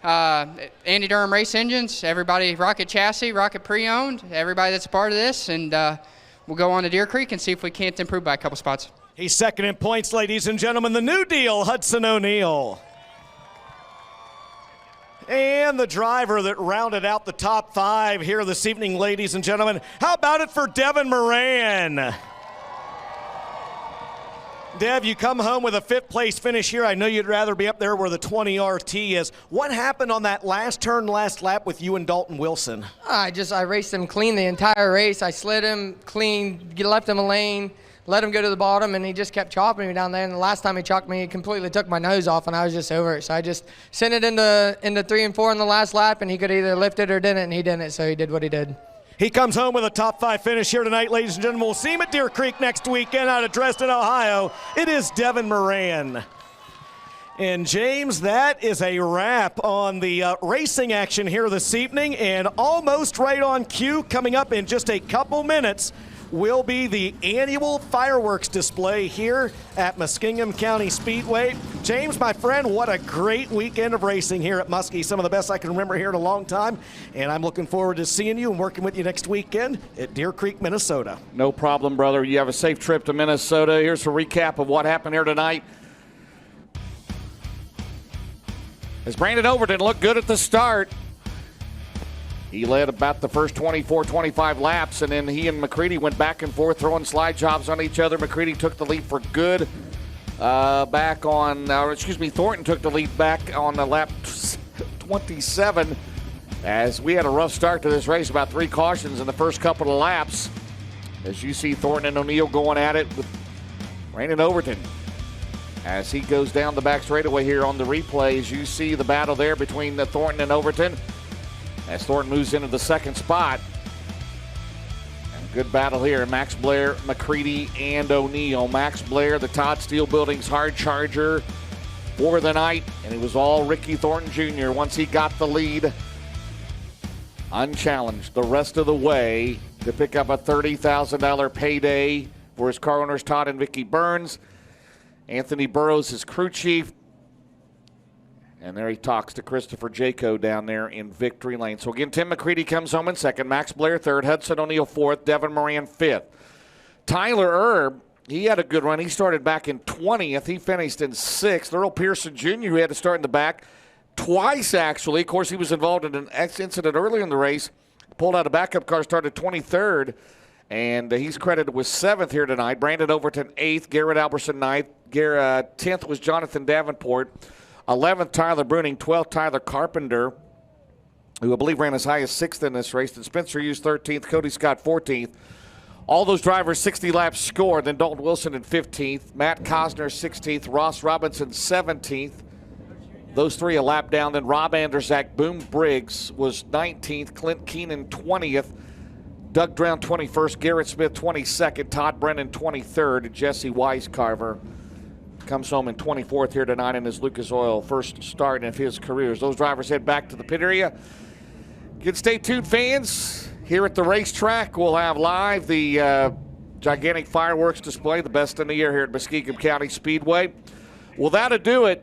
Andy Durham Race Engines, everybody, Rocket Chassis, Rocket Pre-Owned, everybody that's a part of this, and we'll go on to Deer Creek and see if we can't improve by a couple spots. He's second in points, ladies and gentlemen, the New Deal, Hudson O'Neal. And the driver that rounded out the top five here this evening, ladies and gentlemen. How about it for Devin Moran? Dev, you come home with a fifth place finish here. I know you'd rather be up there where the 20 RT is. What happened on that last turn, last lap with you and Dalton Wilson? I raced him clean the entire race. I slid him clean, left him a lane, let him go to the bottom, and he just kept chopping me down there. And the last time he chopped me, he completely took my nose off, and I was just over it. So I just sent it into 3 and 4 in the last lap, and he could either lift it or didn't, and he didn't, so he did what he did. He comes home with a top five finish here tonight, ladies and gentlemen. We'll see him at Deer Creek next weekend out of Dresden, Ohio. It is Devin Moran. And James, that is a wrap on the racing action here this evening, and almost right on cue, coming up in just a couple minutes, will be the annual fireworks display here at Muskingum County Speedway. James, my friend, what a great weekend of racing here at Muskie. Some of the best I can remember here in a long time. And I'm looking forward to seeing you and working with you next weekend at Deer Creek, Minnesota. No problem, brother. You have a safe trip to Minnesota. Here's a recap of what happened here tonight. As Brandon Overton looked good at the start, he led about the first 24, 25 laps, and then he and McCready went back and forth throwing slide jobs on each other. McCready took the lead for good Thornton took the lead back on the lap 27, as we had a rough start to this race, about 3 cautions in the first couple of laps. As you see Thornton and O'Neal going at it with Brandon Overton. As he goes down the back straightaway here on the replays, you see the battle there between Thornton and Overton. As Thornton moves into the second spot. And a good battle here. Max Blair, McCready, and O'Neal. Max Blair, the Todd Steel Building's hard charger for the night. And it was all Ricky Thornton Jr. once he got the lead. Unchallenged the rest of the way to pick up a $30,000 payday for his car owners, Todd and Vicky Burns. Anthony Burrows, his crew chief. And there he talks to Christopher Jaco down there in victory lane. So again, Tim McCready comes home in second. Max Blair third. Hudson O'Neal fourth. Devin Moran fifth. Tyler Erb, he had a good run. He started back in 20th. He finished in 6th. Earl Pearson Jr., who had to start in the back twice, actually. Of course, he was involved in an incident earlier in the race. Pulled out a backup car, started 23rd. And he's credited with 7th here tonight. Brandon Overton 8th. Garrett Alberson 9th. 10th was Jonathan Davenport. 11th, Tyler Bruning. 12th, Tyler Carpenter, who I believe ran as high as 6th in this race. Then Spencer Hughes 13th, Cody Scott 14th. All those drivers 60 laps scored. Then Dalton Wilson in 15th, Matt Cosner 16th, Ross Robinson 17th. Those 3 a lap down. Then Rob Anderzak, Boom Briggs was 19th, Clint Keenan 20th, Doug Drown 21st, Garrett Smith 22nd, Todd Brennan 23rd, and Jesse Weiscarver comes home in 24th here tonight in his Lucas Oil first start of his career. As those drivers head back to the pit area. Good, stay tuned, fans. Here at the racetrack, we'll have live the gigantic fireworks display, the best in the year here at Muskingum County Speedway. Well, that'll do it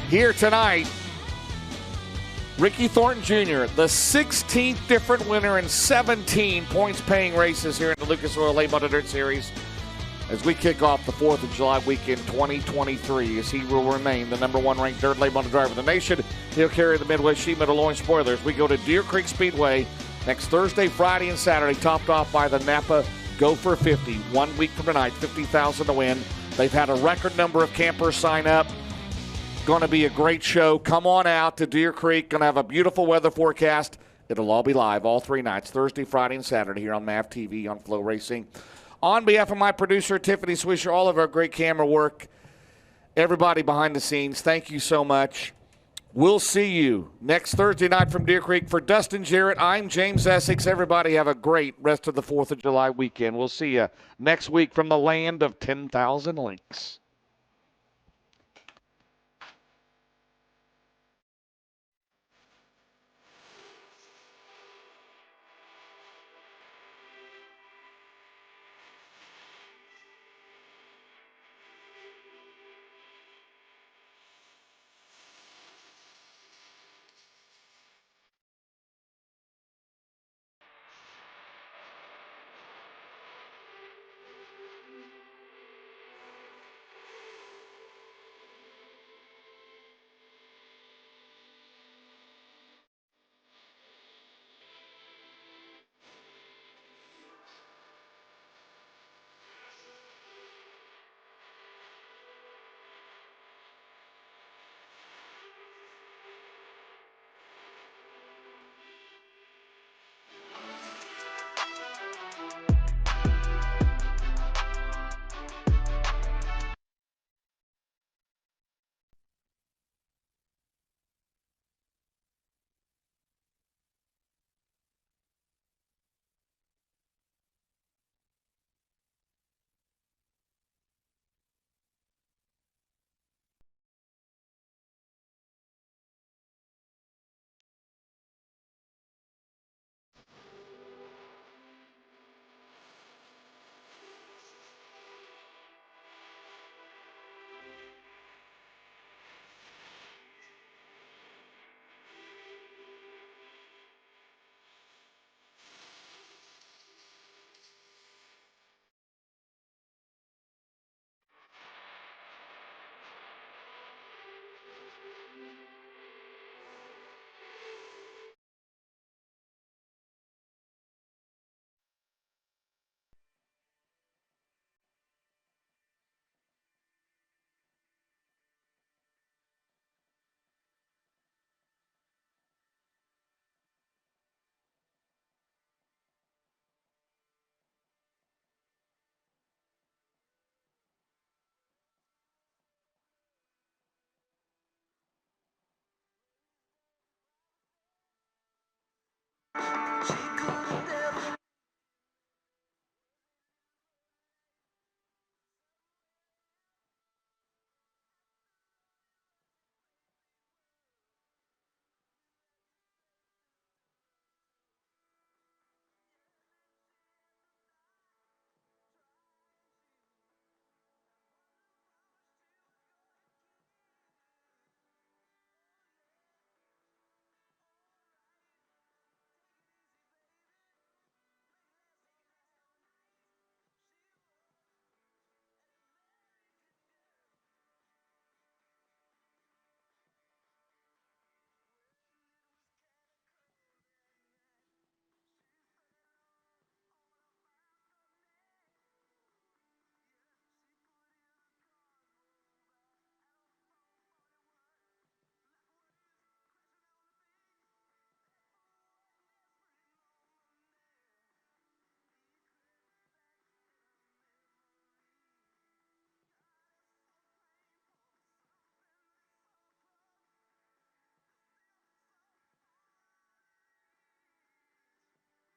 here tonight. Ricky Thornton Jr., the 16th different winner in 17 points-paying races here in the Lucas Oil Late Model Dirt Series as we kick off the 4th of July weekend 2023, as he will remain the #1 ranked dirt late model driver of the nation. He'll carry the Midwest Sheet Metal Loin Spoilers. We go to Deer Creek Speedway next Thursday, Friday, and Saturday, topped off by the Napa Gopher 50. 1 week from tonight, $50,000 to win. They've had a record number of campers sign up. Going to be a great show. Come on out to Deer Creek. Going to have a beautiful weather forecast. It'll all be live all 3 nights, Thursday, Friday, and Saturday here on MAV TV on Flow Racing. On behalf of my producer, Tiffany Swisher, all of our great camera work, everybody behind the scenes, thank you so much. We'll see you next Thursday night from Deer Creek. For Dustin Jarrett, I'm James Essex. Everybody have a great rest of the 4th of July weekend. We'll see you next week from the land of 10,000 links.